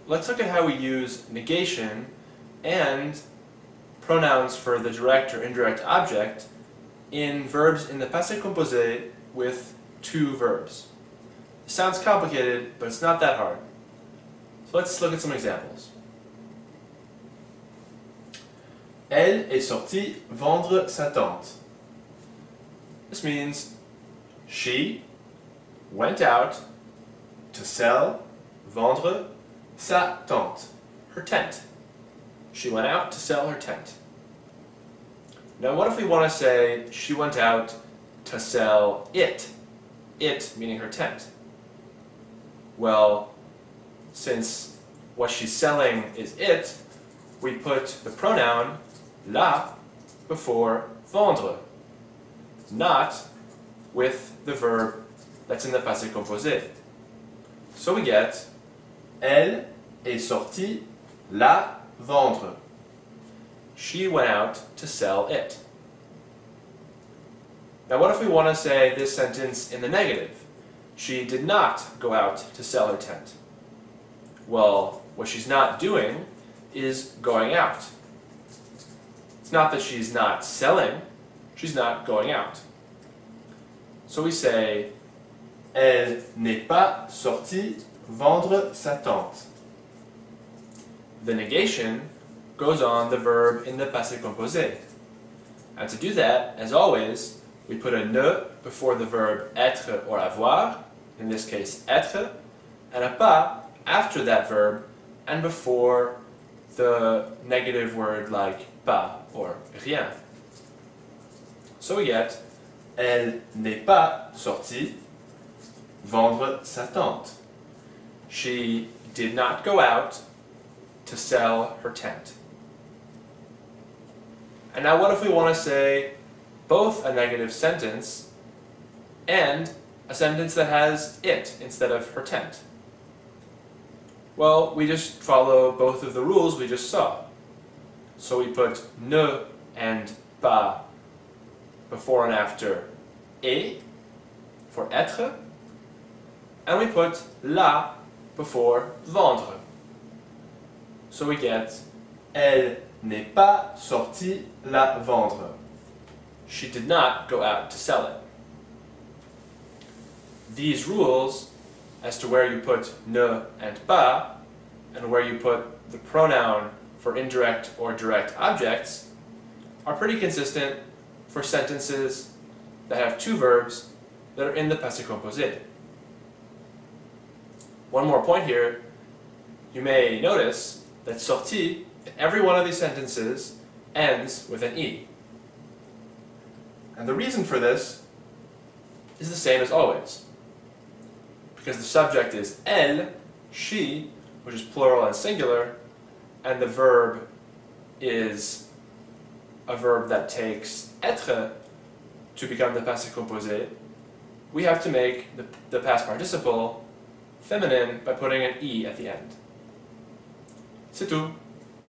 let's look at how we use negation and pronouns for the direct or indirect object in verbs in the passé composé with two verbs. It sounds complicated, but it's not that hard. So let's look at some examples. Elle est sortie vendre sa tente. This means she went out to sell, vendre, sa tente, her tent. She went out to sell her tent. Now what if we want to say she went out to sell it? It meaning her tent. Well, since what she's selling is it, we put the pronoun la before vendre, not with the verb that's in the passé composé. So we get elle est sortie la vendre. She went out to sell it. Now what if we want to say this sentence in the negative? She did not go out to sell her tent. Well, what she's not doing is going out. It's not that she's not selling, she's not going out. So we say elle n'est pas sortie vendre sa tente. The negation goes on the verb in the passé composé. And to do that, as always, we put a ne before the verb être or avoir, in this case être, and a pas after that verb and before the negative word like pas or rien. So we get elle n'est pas sortie vendre sa tente. She did not go out to sell her tent. And now what if we want to say both a negative sentence and a sentence that has it instead of her tent? Well, we just follow both of the rules we just saw. So we put ne and pas before and after et for être, and we put la before vendre. So we get elle n'est pas sortie la vendre. She did not go out to sell it. These rules as to where you put ne and pas and where you put the pronoun for indirect or direct objects are pretty consistent for sentences that have two verbs that are in the passé composé. One more point here, you may notice that sortie in every one of these sentences ends with an E. And the reason for this is the same as always. Because the subject is elle, she, which is plural and singular, and the verb is a verb that takes être to become the passé composé, we have to make the past participle feminine by putting an E at the end. C'est tout.